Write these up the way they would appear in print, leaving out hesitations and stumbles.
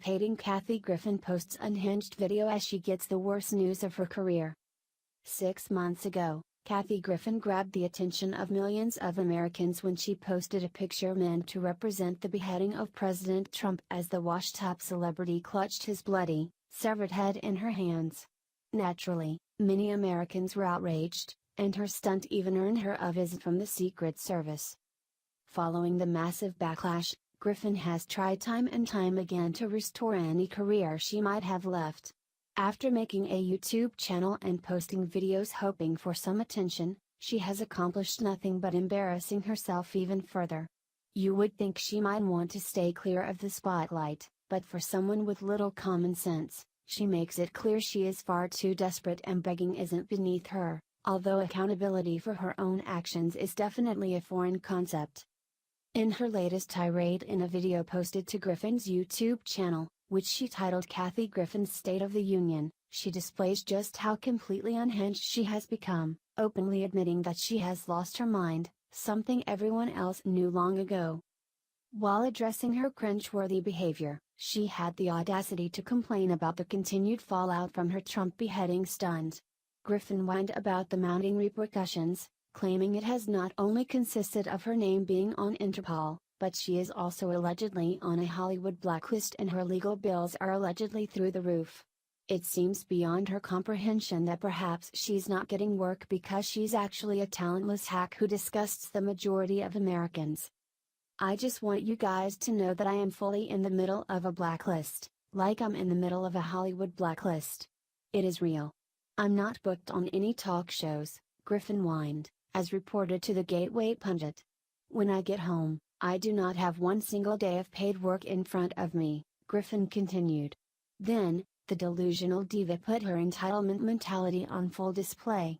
anticipating Kathy Griffin posts Unhinged video as she gets the worst news of her career. 6 months ago, Kathy Griffin grabbed the attention of millions of Americans when she posted a picture meant to represent the beheading of President Trump as the washed-up celebrity clutched his bloody, severed head in her hands. Naturally, many Americans were outraged, and her stunt even earned her a visit from the Secret Service. Following the massive backlash, Griffin has tried time and time again to restore any career she might have left. After making a YouTube channel and posting videos hoping for some attention, she has accomplished nothing but embarrassing herself even further. You would think she might want to stay clear of the spotlight, but for someone with little common sense, she makes it clear she is far too desperate and begging isn't beneath her, although accountability for her own actions is definitely a foreign concept. In her latest tirade in a video posted to Griffin's YouTube channel, which she titled Kathy Griffin's State of the Union, she displays just how completely unhinged she has become, openly admitting that she has lost her mind, something everyone else knew long ago. While addressing her cringeworthy behavior, she had the audacity to complain about the continued fallout from her Trump beheading stunt. Griffin whined about the mounting repercussions, claiming it has not only consisted of her name being on Interpol, but she is also allegedly on a Hollywood blacklist and her legal bills are allegedly through the roof. It seems beyond her comprehension that perhaps she's not getting work because she's actually a talentless hack who disgusts the majority of Americans. I just want you guys to know that I am fully in the middle of a blacklist, like I'm in the middle of a Hollywood blacklist. It is real. I'm not booked on any talk shows, Griffin whined, as reported to the Gateway Pundit. When I get home, I do not have one single day of paid work in front of me, Griffin continued. Then, the delusional diva put her entitlement mentality on full display.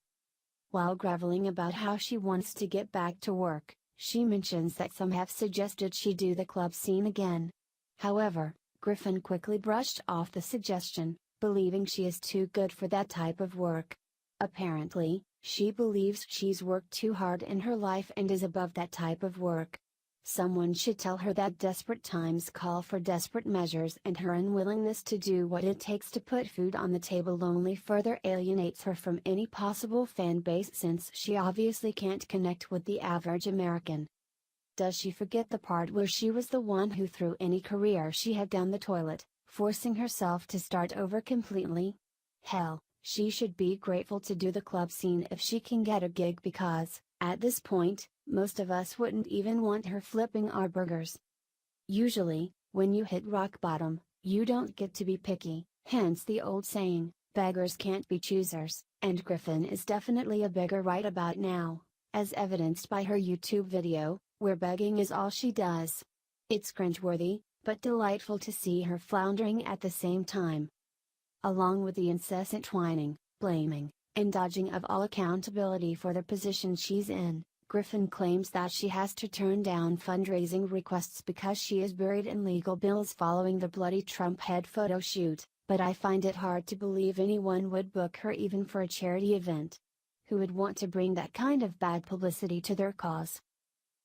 While groveling about how she wants to get back to work, she mentions that some have suggested she do the club scene again. However, Griffin quickly brushed off the suggestion, believing she is too good for that type of work. Apparently, she believes she's worked too hard in her life and is above that type of work. Someone should tell her that desperate times call for desperate measures and her unwillingness to do what it takes to put food on the table only further alienates her from any possible fan base since she obviously can't connect with the average American. Does she forget the part where she was the one who threw any career she had down the toilet, forcing herself to start over completely? Hell, she should be grateful to do the club scene if she can get a gig because, at this point, most of us wouldn't even want her flipping our burgers. Usually, when you hit rock bottom, you don't get to be picky, hence the old saying, beggars can't be choosers, and Griffin is definitely a beggar right about now, as evidenced by her YouTube video, where begging is all she does. It's cringeworthy, but delightful to see her floundering at the same time. Along with the incessant whining, blaming, and dodging of all accountability for the position she's in, Griffin claims that she has to turn down fundraising requests because she is buried in legal bills following the bloody Trump head photo shoot, but I find it hard to believe anyone would book her even for a charity event. Who would want to bring that kind of bad publicity to their cause?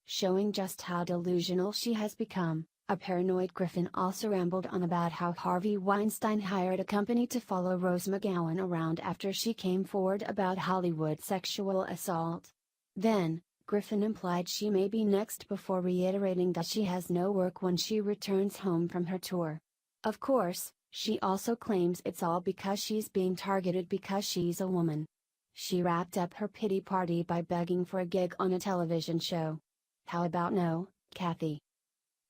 Showing just how delusional she has become, a paranoid Griffin also rambled on about how Harvey Weinstein hired a company to follow Rose McGowan around after she came forward about Hollywood sexual assault. Then, Griffin implied she may be next before reiterating that she has no work when she returns home from her tour. Of course, she also claims it's all because she's being targeted because she's a woman. She wrapped up her pity party by begging for a gig on a television show. How about no, Kathy?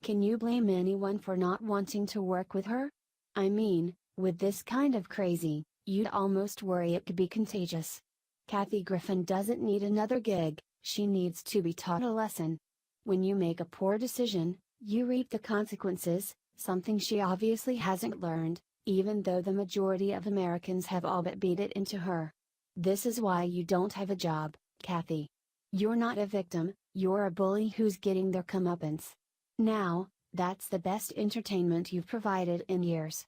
Can you blame anyone for not wanting to work with her? I mean, with this kind of crazy, you'd almost worry it could be contagious. Kathy Griffin doesn't need another gig. She needs to be taught a lesson. When you make a poor decision, you reap the consequences, something she obviously hasn't learned, even though the majority of Americans have all but beat it into her. This is why you don't have a job, Kathy. You're not a victim, you're a bully who's getting their comeuppance. Now, that's the best entertainment you've provided in years.